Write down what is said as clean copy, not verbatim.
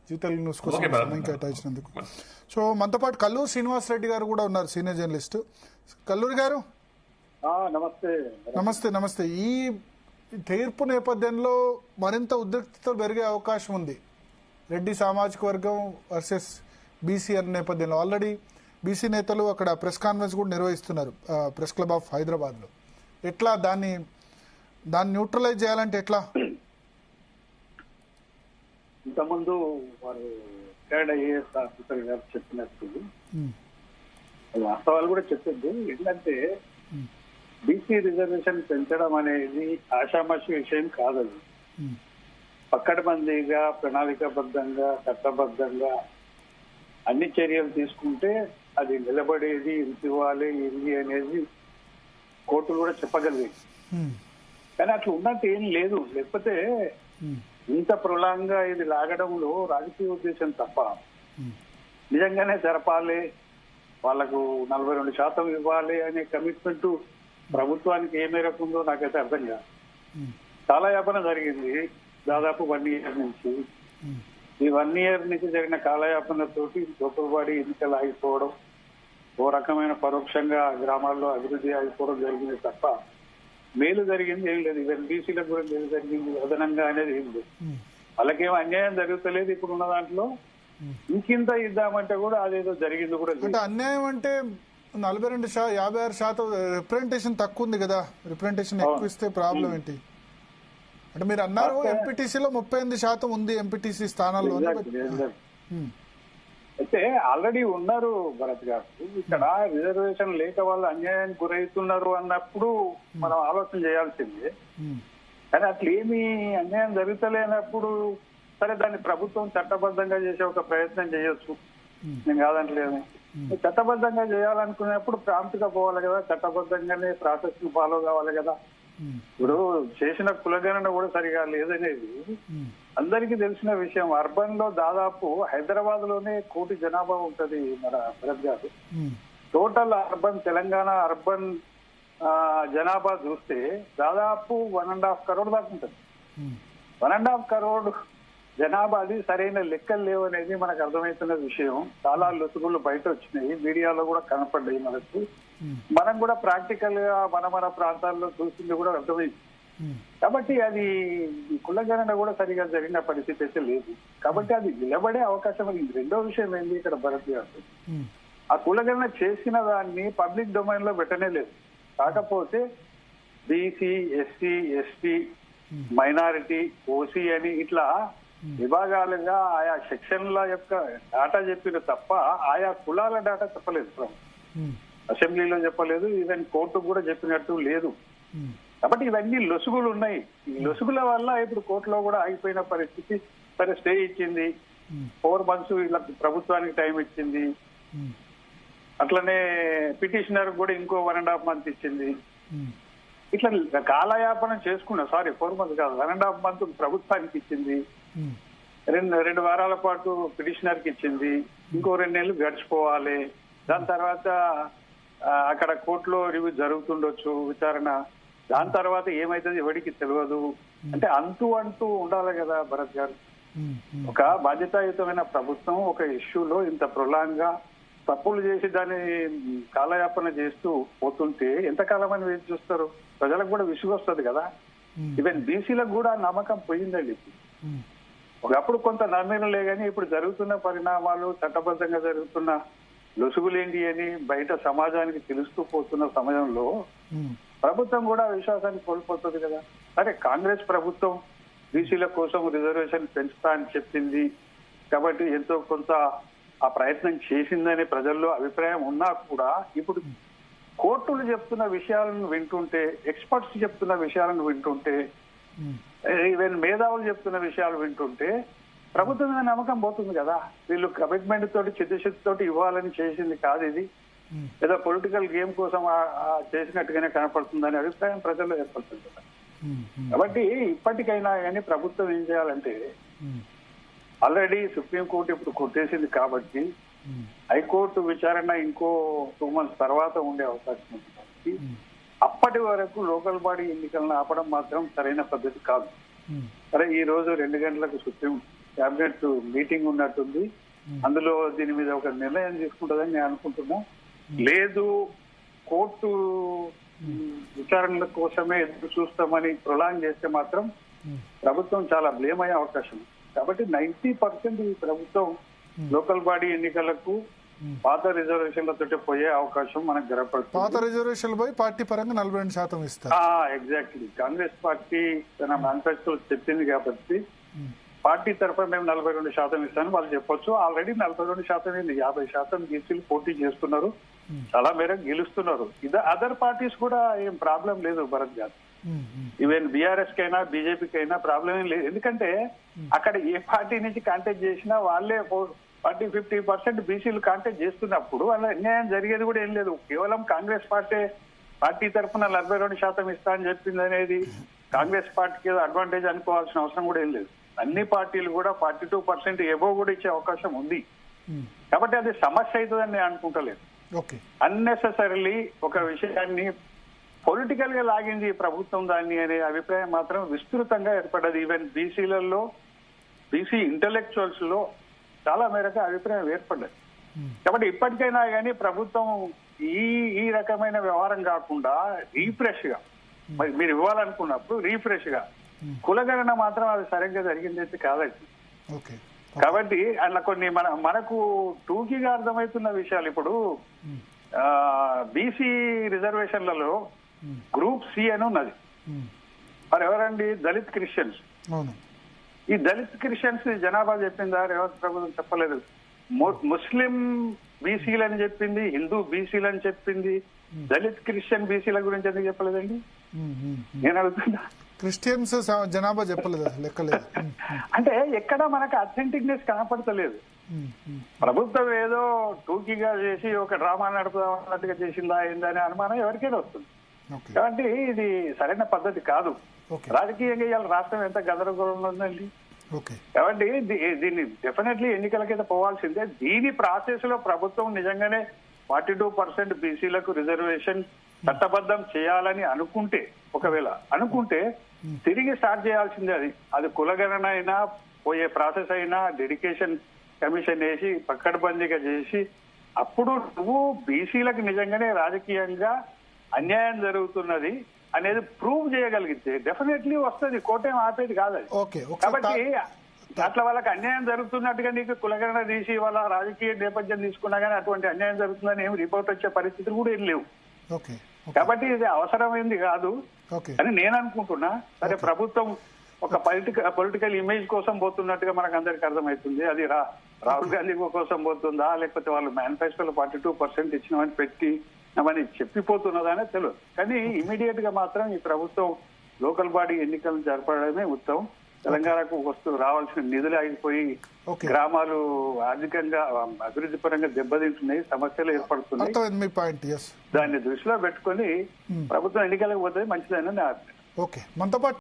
G Telugu news కోసం సమయం కేటాయించినందుకు. సో మనతో పాటు కల్లూరు శ్రీనివాస్ రెడ్డి గారు కూడా ఉన్నారు, సీనియర్ జర్నలిస్ట్. కల్లూరి గారు నమస్తే. నమస్తే. నమస్తే. ఈ తీర్పు నేపథ్యంలో మరింత ఉద్రిక్తత పెరిగే అవకాశం ఉంది. రెడ్డి సామాజిక వర్గం వర్సెస్ బీసీ అనే నేపథ్యంలో ఆల్రెడీ బీసీ నేతలు అక్కడ ప్రెస్ కాన్ఫరెన్స్ కూడా నిర్వహిస్తున్నారు ప్రెస్ క్లబ్ ఆఫ్ హైదరాబాద్లో. ఎట్లా దాన్ని న్యూట్రలైజ్ చేయాలంటే ఎట్లా? ఇంతకుముందు వారు రిటైర్డ్ ఐఏఎస్ ఆఫీసర్ గారు చెప్పినట్టు వాస్తవాలు కూడా చెప్పింది. ఏంటంటే బీసీ రిజర్వేషన్ పెంచడం అనేది ఆషామాషి విషయం కాదది. పక్కడబందీగా ప్రణాళికాబద్ధంగా చట్టబద్ధంగా అన్ని చర్యలు తీసుకుంటే అది నిలబడేది, ఇంత ఇవ్వాలి ఇది అనేది కోర్టులు కూడా చెప్పగలిగేది. కానీ అట్లా ఉన్నట్టు ఏం లేదు. లేకపోతే ఇంత ప్రొలాంగా ఇది లాగడంలో రాజకీయ ఉద్దేశం తప్ప నిజంగానే జరపాలి, వాళ్లకు 42% ఇవ్వాలి అనే కమిట్మెంట్ ప్రభుత్వానికి ఏ మేరకు ఉందో నాకైతే అర్థం కాదు. చాలా యాపన జరిగింది దాదాపు 1 year నుంచి. ఈ 1 year నుంచి జరిగిన కాలయాపనతోటి లోపలవాడి ఎన్నికలు ఆగిపోవడం, ఓ రకమైన పరోక్షంగా గ్రామాల్లో అభివృద్ధి ఆగిపోవడం జరిగింది తప్ప మేలు జరిగింది ఏం లేదు. ఈవెన్ బీసీలకు కూడా మేలు జరిగింది అదనంగా అనేది ఏం లేదు. వాళ్ళకేమో అన్యాయం జరుగుతలేదు. ఇప్పుడు ఉన్న దాంట్లో ఇంకింత ఇద్దామంటే కూడా అదేదో జరిగింది కూడా లేదు. అంటే అన్యాయం అంటే 56% రిప్రజెంటేషన్ తక్కువ ఉంది కదా. రిప్రజెంటేషన్ ఎక్కువ ఇస్తే ప్రాబ్లం ఏంటి? అంటే మీరు అన్నారు ఎంపీటీసీలో 38% ఉంది ఎంపీటీసీ స్థానాల్లో. అయితే ఆల్రెడీ ఉన్నారు భరత్ గారు. ఇక్కడ రిజర్వేషన్ లేక వాళ్ళు అన్యాయానికి గురవుతున్నారు అన్నప్పుడు మనం ఆలోచన చేయాల్సిందే. కానీ అట్లా ఏమి అన్యాయం జరుగుతలేనప్పుడు సరే దాన్ని ప్రభుత్వం చట్టబద్ధంగా చేసే ఒక ప్రయత్నం చేయొచ్చు, నేను కాదంటలేదు. చట్టబద్ధంగా చేయాలనుకునేప్పుడు ప్రాంప్ట్ గా పోవాలి కదా, చట్టబద్ధంగానే ప్రాసెస్ ను ఫాలో కావాలి కదా. ఇప్పుడు చేసిన కులగణన కూడా సరిగా లేదనేది అందరికీ తెలిసిన విషయం. అర్బన్ లో దాదాపు హైదరాబాద్ లోనే 1 కోటి జనాభా ఉంటది మన భరత్ గారు. టోటల్ అర్బన్ తెలంగాణ అర్బన్ జనాభా చూస్తే దాదాపు 1.5 crore దాకా ఉంటుంది. 1.5 crore జనాభా అది సరైన లెక్కలు లేవు అనేది మనకు అర్థమవుతున్న విషయం. చాలా లొసుగులు బయట వచ్చినాయి, మీడియాలో కూడా కనపడ్డాయి మనకు. మనం కూడా ప్రాక్టికల్ గా మన ప్రాంతాల్లో చూసింది కూడా అర్థమైంది. కాబట్టి అది కులగణన కూడా సరిగా జరిగిన పరిస్థితి అయితే లేదు. కాబట్టి అది నిలబడే అవకాశం ఉంది. రెండో విషయం ఏంటి ఇక్కడ భరత్ గారు, ఆ కులగణన చేసిన దాన్ని పబ్లిక్ డొమైన్ లో పెట్టనే లేదు. కాకపోతే BC, SC, ST, minority, OC అని ఇట్లా విభాగాలుగా ఆయా సెక్షన్ల యొక్క డాటా చెప్పిన తప్ప ఆయా కులాల డాటా చెప్పలేదు. అసెంబ్లీలో చెప్పలేదు, ఈవెన్ కోర్టు కూడా చెప్పినట్టు లేదు. కాబట్టి ఇవన్నీ లొసుగులు ఉన్నాయి. ఈ లొసుగుల వల్ల ఇప్పుడు కోర్టులో కూడా ఆగిపోయిన పరిస్థితి. సరే స్టే ఇచ్చింది, 4 months ఇలా ప్రభుత్వానికి టైం ఇచ్చింది. అట్లనే పిటిషనర్ కూడా ఇంకో 1.5 months ఇచ్చింది. ఇట్లా కాలయాపన చేసుకున్నా 4 months కాదు, 1.5 months ప్రభుత్వానికి ఇచ్చింది. 2 వారాల పాటు పిటిషనర్ కి ఇచ్చింది. ఇంకో 2 నెలలు గడిచిపోవాలి. దాని తర్వాత అక్కడ కోర్టులో రివ్యూ జరుగుతుండొచ్చు, విచారణ. దాని తర్వాత ఏమైతుంది ఎవరికి తెలియదు. అంటే అంటూ ఉండాలి కదా భరత్ గారు. ఒక బాధ్యతాయుతమైన ప్రభుత్వం ఒక ఇష్యూలో ఇంత ప్రొలాంగా తప్పులు చేసి దాన్ని కాలయాపన చేస్తూ పోతుంటే ఎంతకాలం అని వేచి చూస్తారు? ప్రజలకు కూడా విసుగు వస్తుంది కదా. ఈవెన్ బీసీలకు కూడా నమ్మకం పోయిందండి. ఒకప్పుడు కొంత నమ్మేనలే కానీ ఇప్పుడు జరుగుతున్న పరిణామాలు, చట్టబద్ధంగా జరుగుతున్న లొసుగులేంటి అని బయట సమాజానికి తెలుస్తూ పోతున్న సమయంలో ప్రభుత్వం కూడా విశ్వాసాన్ని కోల్పోతుంది కదా. సరే కాంగ్రెస్ ప్రభుత్వం బీసీల కోసం రిజర్వేషన్ పెంచుతా అని చెప్పింది కాబట్టి ఎంతో కొంత ఆ ప్రయత్నం చేసిందనే ప్రజల్లో అభిప్రాయం ఉన్నా కూడా ఇప్పుడు కోర్టులు చెప్తున్న విషయాలను వింటుంటే, ఎక్స్పర్ట్స్ చెప్తున్న విషయాలను వింటుంటే, ఈవెన్ మేధావులు చెప్తున్న విషయాలు వింటుంటే ప్రభుత్వం మీద నమ్మకం పోతుంది కదా. వీళ్ళు కమిట్మెంట్ తోటి చిత్తశుద్ధితోటి ఇవ్వాలని చేసింది కాదు ఇది, ఏదో పొలిటికల్ గేమ్ కోసం చేసినట్టుగానే కనపడుతుందనే అభిప్రాయం ప్రజల్లో ఏర్పడుతుంది కదా. కాబట్టి ఇప్పటికైనా కానీ ప్రభుత్వం ఏం చేయాలంటే, ఆల్రెడీ సుప్రీంకోర్టు ఇప్పుడు కొట్టేసింది కాబట్టి హైకోర్టు విచారణ ఇంకో 2 months తర్వాత ఉండే అవకాశం ఉంది కాబట్టి అప్పటి వరకు లోకల్ బాడీ ఎన్నికలను ఆపడం మాత్రం సరైన పద్ధతి కాదు. సరే ఈ రోజు 2 గంటలకు కేబినెట్ మీటింగ్ ఉన్నట్టుంది. అందులో దీని మీద ఒక నిర్ణయం తీసుకుంటుందని నేను అనుకుంటున్నా. లేదు కోర్టు విచారణల కోసమే ఎదురు చూస్తామని ప్రొలాంగ్ చేస్తే మాత్రం ప్రభుత్వం చాలా బ్లేమ్ అయ్యే అవకాశం ఉంది. కాబట్టి 90% ఈ ప్రభుత్వం లోకల్ బాడీ ఎన్నికలకు పాత రిజర్వేషన్లతో పోయే అవకాశం మనకు కనపడుతుంది. పాత రిజర్వేషన్లు పోయి పార్టీ పరంగా 42% ఇస్తారు. ఎగ్జాక్ట్లీ. కాంగ్రెస్ పార్టీ తన మేనిఫెస్టో చెప్పింది కాబట్టి పార్టీ తరఫున మేము 42% ఇస్తామని వాళ్ళు చెప్పొచ్చు. ఆల్రెడీ 42% అయింది. 50% బీసీలు పోటీ చేస్తున్నారు, చాలా మేరకు గెలుస్తున్నారు. అదర్ పార్టీస్ కూడా ఏం ప్రాబ్లం లేదు భరత్ గారు. ఈవెన్ బీఆర్ఎస్ కైనా బీజేపీకి అయినా ప్రాబ్లం ఏం లేదు. ఎందుకంటే అక్కడ ఏ పార్టీ నుంచి కాంటాక్ట్ చేసినా వాళ్ళే 40-50% బీసీలు కాంటాక్ట్ చేస్తున్నప్పుడు వాళ్ళ అన్యాయం జరిగేది కూడా ఏం లేదు. కేవలం కాంగ్రెస్ పార్టీ తరఫున 42% ఇస్తా అని చెప్పింది అనేది కాంగ్రెస్ పార్టీకి ఏదో అడ్వాంటేజ్ అనుకోవాల్సిన అవసరం కూడా ఏం లేదు. అన్ని పార్టీలు కూడా 42% ఎబో కూడా ఇచ్చే అవకాశం ఉంది. కాబట్టి అది సమస్య అవుతుందని నేను అనుకుంటలేదు. అన్నెసెసరీలీ ఒక విషయాన్ని పొలిటికల్ గా లాగింది ప్రభుత్వం దాన్ని అనే అభిప్రాయం మాత్రం విస్తృతంగా ఏర్పడ్డది. ఈవెన్ బీసీలలో బీసీ ఇంటలెక్చువల్స్ లో చాలా మేరకు అభిప్రాయం ఏర్పడ్డది. కాబట్టి ఇప్పటికైనా కానీ ప్రభుత్వం ఈ రకమైన వ్యవహారం కాకుండా రీఫ్రెష్ గా మీరు ఇవ్వాలనుకున్నప్పుడు రీఫ్రెష్ గా కులగణన మాత్రం అది సరిగ్గా జరిగింది అయితే కాదండి. కాబట్టి అట్లా కొన్ని మనకు టూకీగా అర్థమవుతున్న విషయాలు ఇప్పుడు బీసీ రిజర్వేషన్లలో గ్రూప్ సి అని ఉన్నది. మరి ఎవరండి? దళిత్ క్రిస్టియన్స్. ఈ దళిత్ క్రిస్టియన్స్ జనాభా చెప్పిందా? రేవంత్ ప్రభుత్వం చెప్పలేదు. ముస్లిం బీసీలు అని చెప్పింది, హిందూ బీసీలు అని చెప్పింది. దళిత్ క్రిస్టియన్ బీసీల గురించి ఎందుకు చెప్పలేదండి? నేను అడుగుతున్నా. క్రిస్టియన్స్ జనాభా చెప్పలేదు, లెక్కలేదు. అంటే ఎక్కడ మనకు అథెంటిక్నెస్ కనపడతలేదు. ప్రభుత్వం ఏదో టూకీగా చేసి ఒక డ్రామా నడుపుదాం అన్నట్టుగా చేసిందా ఏందని అనుమానం ఎవరికైనా వస్తుంది. కాబట్టి ఇది సరైన పద్ధతి కాదు. రాజకీయంగా ఇవాళ రాష్ట్రం ఎంత గందరగోళంలో ఉందండి. కాబట్టి దీన్ని డెఫినెట్లీ ఎన్నికలకైతే పోవాల్సిందే. దీని ప్రాసెస్ లో ప్రభుత్వం నిజంగానే 42% బీసీలకు రిజర్వేషన్ చట్టబద్ధం చేయాలని ఒకవేళ అనుకుంటే తిరిగి స్టార్ట్ చేయాల్సిందే. అది కులగణన అయినా పోయే ప్రాసెస్ అయినా డెడికేషన్ కమిషన్ వేసి పక్కడబందీగా చేసి అప్పుడు నువ్వు బీసీలకు నిజంగానే రాజకీయంగా అన్యాయం జరుగుతున్నది అనేది ప్రూవ్ చేయగలిగితే డెఫినెట్లీ వస్తుంది. కోటేం ఆపేది కాదు అది. కాబట్టి అట్లా వాళ్ళకి అన్యాయం జరుగుతున్నట్టుగా నీకు కులగణన తీసి వాళ్ళ రాజకీయ నేపథ్యం తీసుకున్నా కానీ అటువంటి అన్యాయం జరుగుతుందని ఏమి రిపోర్ట్ వచ్చే పరిస్థితులు కూడా ఏం లేవు. కాబట్టి ఇది అవసరమైంది కాదు అని నేను అనుకుంటున్నా. సరే, ప్రభుత్వం ఒక పొలిటికల్ ఇమేజ్ కోసం పోతున్నట్టుగా మనకు అందరికి అర్థమవుతుంది. అది రాహుల్ గాంధీ కోసం పోతుందా, లేకపోతే వాళ్ళు మేనిఫెస్టోలో 42% ఇచ్చినామని పెట్టినామని చెప్పిపోతున్నదానే తెలియదు. కానీ ఇమీడియట్ గా మాత్రం ఈ ప్రభుత్వం లోకల్ బాడీ ఎన్నికలను జరపడమే ఉత్తమం. తెలంగాణకు రావాల్సిన నిధులు ఆగిపోయి గ్రామాలు ఆర్థికంగా అభివృద్ధి పరంగా దెబ్బతింటున్నాయి, సమస్యలు ఏర్పడుతున్నాయి. దాన్ని దృష్టిలో పెట్టుకుని ప్రభుత్వం ఎన్నికలకు పోతే మంచిదని నా అభిప్రాయం.